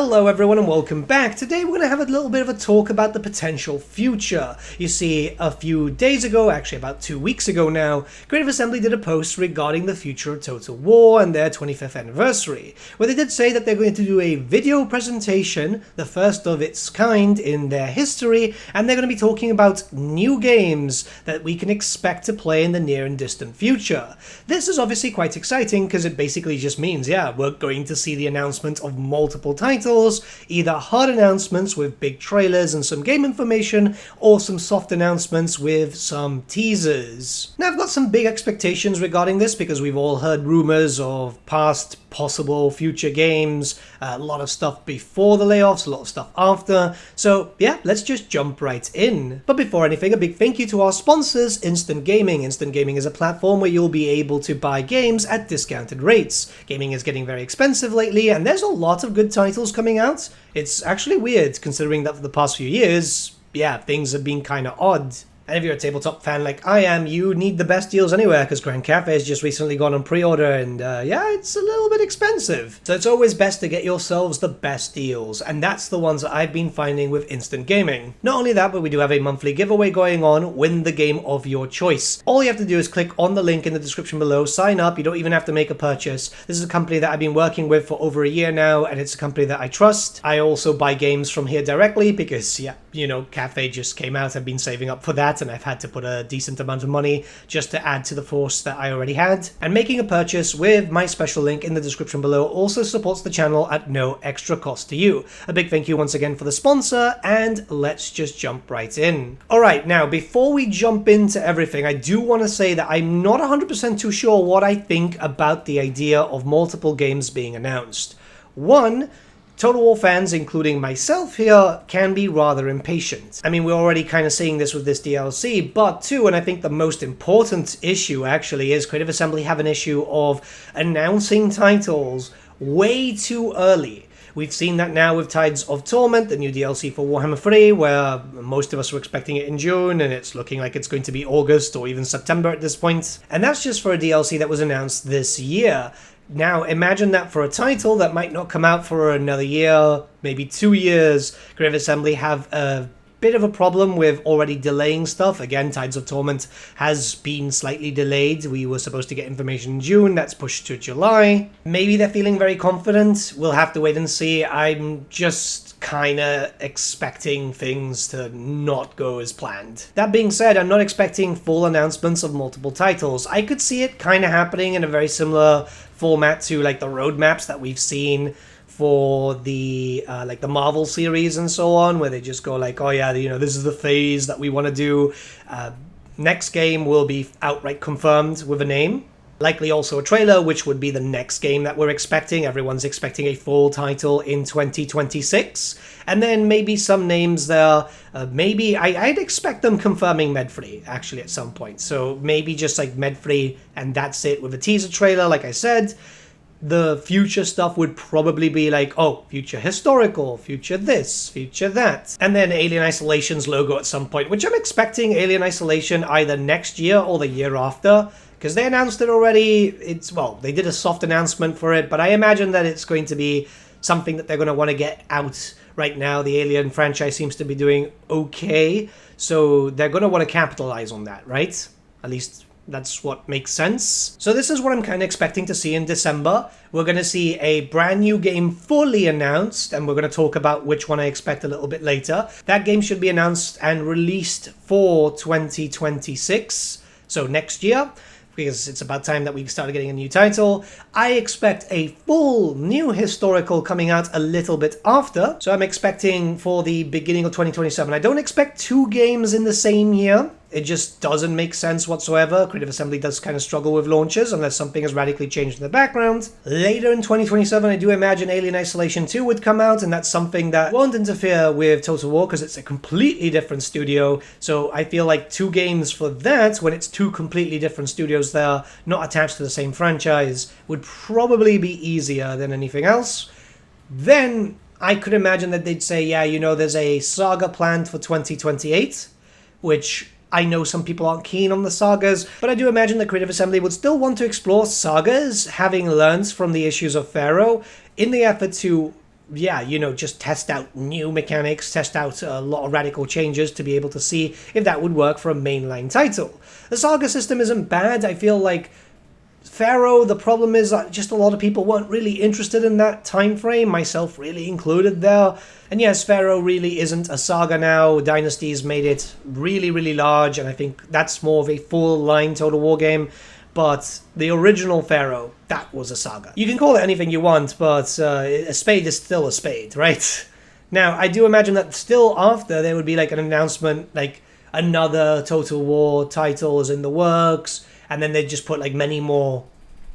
Hello everyone and welcome back. Today we're going to have a little bit of a talk about the potential future. You see, a few days ago, actually about 2 weeks ago now, Creative Assembly did a post regarding the future of Total War and their 25th anniversary, where they did say that they're going to do a video presentation, the first of its kind in their history, and they're going to be talking about new games that we can expect to play in the near and distant future. This is obviously quite exciting because it basically just means, yeah, we're going to see the announcement of multiple titles, either hard announcements with big trailers and some game information, or some soft announcements with some teasers. Now I've got some big expectations regarding this because we've all heard rumors of past possible future games, a lot of stuff before the layoffs, a lot of stuff after, so yeah, let's just jump right in. But before anything, a big thank you to our sponsors, Instant Gaming. Instant Gaming is a platform where you'll be able to buy games at discounted rates. Gaming is getting very expensive lately, and there's a lot of good titles coming out. It's actually weird considering that for the past few years, yeah, things have been kind of odd. And if you're a tabletop fan like I am, you need the best deals anywhere because Grand Cafe has just recently gone on pre-order and yeah, it's a little bit expensive. So it's always best to get yourselves the best deals, and that's the ones that I've been finding with Instant Gaming. Not only that, but we do have a monthly giveaway going on, win the game of your choice. All you have to do is click on the link in the description below, sign up, you don't even have to make a purchase. This is a company that I've been working with for over a year now, and it's a company that I trust. I also buy games from here directly because, yeah, you know, Cafe just came out, I've been saving up for that, and I've had to put a decent amount of money just to add to the force that I already had. And making a purchase with my special link in the description below also supports the channel at no extra cost to you. A big thank you once again for the sponsor, and let's just jump right in. Alright, now before we jump into everything, I do want to say that I'm not 100% too sure what I think about the idea of multiple games being announced. One, Total War fans, including myself here, can be rather impatient. I mean, we're already kind of seeing this with this DLC, but two, and I think the most important issue actually is Creative Assembly have an issue of announcing titles way too early. We've seen that now with Tides of Torment, the new DLC for Warhammer 3, where most of us were expecting it in June, and it's looking like it's going to be August or even September at this point. And that's just for a DLC that was announced this year. Now, imagine that for a title that might not come out for another year, maybe 2 years. Creative Assembly have a bit of a problem with already delaying stuff. Again, Tides of Torment has been slightly delayed. We were supposed to get information in June, that's pushed to July. Maybe they're feeling very confident. We'll have to wait and see. I'm just kinda expecting things to not go as planned. That being said, I'm not expecting full announcements of multiple titles. I could see it kinda happening in a very similar format to like the roadmaps that we've seen for the like the Marvel series and so on, where they just go like, oh yeah, you know, this is the phase that we want to do. Next game will be outright confirmed with a name. Likely also a trailer, which would be the next game that we're expecting. Everyone's expecting a full title in 2026. And then maybe some names there. Maybe I'd expect them confirming Medfree, actually, at some point. So maybe just like Medfree, and that's it with a teaser trailer, like I said. The future stuff would probably be like, oh, future historical, future this, future that. And then Alien Isolation's logo at some point, which I'm expecting Alien Isolation either next year or the year after. Because they announced it already. Well, they did a soft announcement for it, but I imagine that it's going to be something that they're going to want to get out right now. The Alien franchise seems to be doing okay, so they're going to want to capitalize on that, right? At least that's what makes sense. So this is what I'm kind of expecting to see in December. We're going to see a brand new game fully announced, and we're going to talk about which one I expect a little bit later. That game should be announced and released for 2026, so next year, because it's about time that we started getting a new title. I expect a full new historical coming out a little bit after, so I'm expecting for the beginning of 2027. I don't expect 2 games in the same year. It just doesn't make sense whatsoever. Creative Assembly does kind of struggle with launches unless something has radically changed in the background. Later in 2027, I do imagine Alien Isolation 2 would come out, and that's something that won't interfere with Total War because it's a completely different studio. So I feel like 2 games for that, when it's 2 completely different studios there, not attached to the same franchise, would probably be easier than anything else. Then I could imagine that they'd say, yeah, you know, there's a saga planned for 2028, which I know some people aren't keen on the sagas, but I do imagine the Creative Assembly would still want to explore sagas, having learned from the issues of Pharaoh, in the effort to yeah, you know, just test out new mechanics, test out a lot of radical changes to be able to see if that would work for a mainline title. The Saga system isn't bad. I feel like Pharaoh, the problem is that just a lot of people weren't really interested in that time frame, myself really included there. And yes, Pharaoh really isn't a saga now. Dynasties made it really, really large, and I think that's more of a full-line Total War game. But the original Pharaoh, that was a saga. You can call it anything you want, but a spade is still a spade, right? Now, I do imagine that still after there would be like an announcement, like another Total War title is in the works, and then they'd just put like many more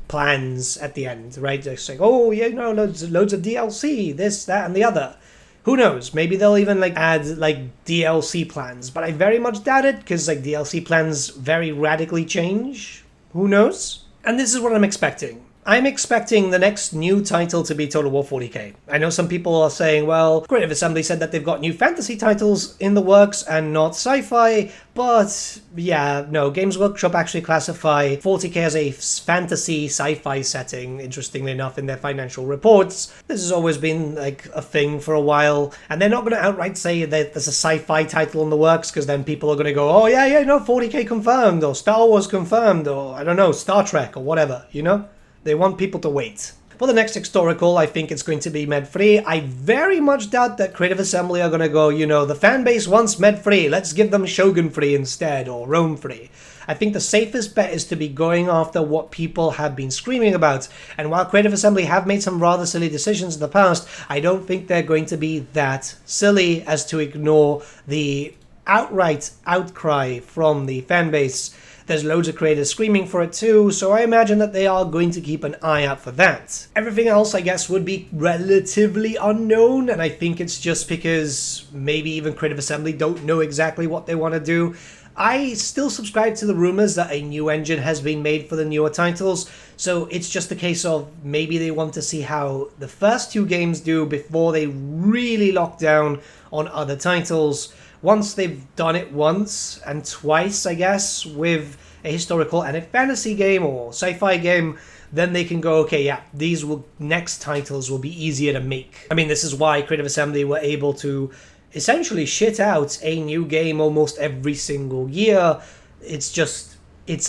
plans at the end, right? Just like, oh yeah, no, loads of DLC, this, that, and the other. Who knows? Maybe they'll even like add like DLC plans, but I very much doubt it, because like DLC plans very radically change. Who knows? And this is what I'm expecting. I'm expecting the next new title to be Total War 40k. I know some people are saying, well, Creative Assembly said that they've got new fantasy titles in the works and not sci-fi, but yeah, no, Games Workshop actually classify 40k as a fantasy sci-fi setting, interestingly enough, in their financial reports. This has always been like a thing for a while, and they're not going to outright say that there's a sci-fi title in the works, because then people are going to go, oh yeah, no, 40k confirmed, or Star Wars confirmed, or I don't know, Star Trek, or whatever, you know? They want people to wait. For the next historical, I think it's going to be med-free. I very much doubt that Creative Assembly are going to go, you know, the fan base wants med-free, let's give them Shogun-free instead, or Rome-free. I think the safest bet is to be going after what people have been screaming about. And while Creative Assembly have made some rather silly decisions in the past, I don't think they're going to be that silly as to ignore the outright outcry from the fan base. There's loads of creators screaming for it too, so I imagine that they are going to keep an eye out for that. Everything else, I guess, would be relatively unknown, and I think it's just because maybe even Creative Assembly don't know exactly what they want to do. I still subscribe to the rumors that a new engine has been made for the newer titles, so it's just a case of maybe they want to see how the first two games do before they really lock down on other titles. Once they've done it once and twice, I guess, with a historical and a fantasy game or sci-fi game, then they can go, okay, yeah, these next titles will be easier to make. I mean, this is why Creative Assembly were able to essentially shit out a new game almost every single year. It's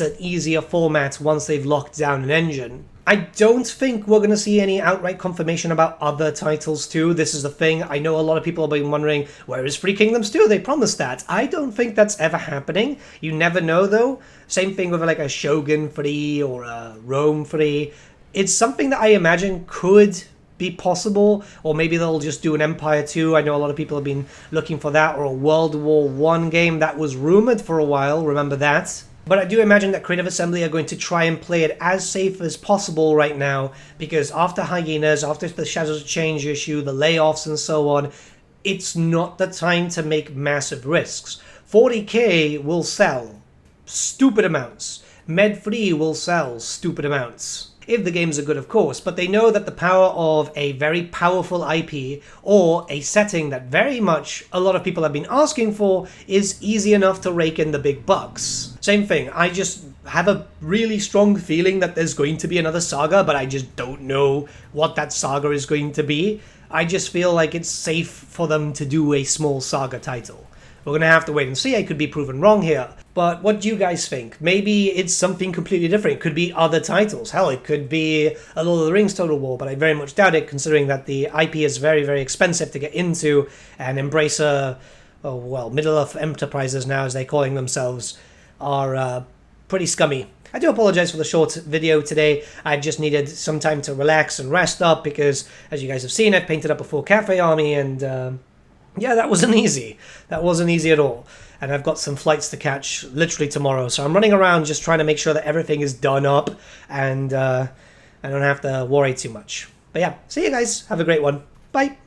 an easier format once they've locked down an engine. I don't think we're going to see any outright confirmation about other titles too. This is the thing. I know a lot of people have been wondering, where is Free Kingdoms 2? They promised that. I don't think that's ever happening. You never know though. Same thing with like a Shogun free or a Rome free. It's something that I imagine could be possible, or maybe they'll just do an Empire 2. I know a lot of people have been looking for that, or a World War 1 game that was rumored for a while. Remember that? But I do imagine that Creative Assembly are going to try and play it as safe as possible right now, because after Hyenas, after the Shadows of Change issue, the layoffs and so on, it's not the time to make massive risks. 40k will sell stupid amounts. Med-free will sell stupid amounts. If the games are good, of course, but they know that the power of a very powerful IP or a setting that very much a lot of people have been asking for is easy enough to rake in the big bucks. Same thing, I just have a really strong feeling that there's going to be another saga, but I just don't know what that saga is going to be. I just feel like it's safe for them to do a small saga title. We're going to have to wait and see. I could be proven wrong here. But what do you guys think? Maybe it's something completely different. It could be other titles. Hell, it could be a Lord of the Rings Total War, but I very much doubt it, considering that the IP is very, very expensive to get into, and Embracer, Middle-earth Enterprises now, as they're calling themselves, are pretty scummy. I do apologize for the short video today. I just needed some time to relax and rest up, because, as you guys have seen, I've painted up a full cafe army, and yeah, that wasn't easy. That wasn't easy at all. And I've got some flights to catch literally tomorrow. So I'm running around just trying to make sure that everything is done up, and I don't have to worry too much. But yeah, see you guys. Have a great one. Bye.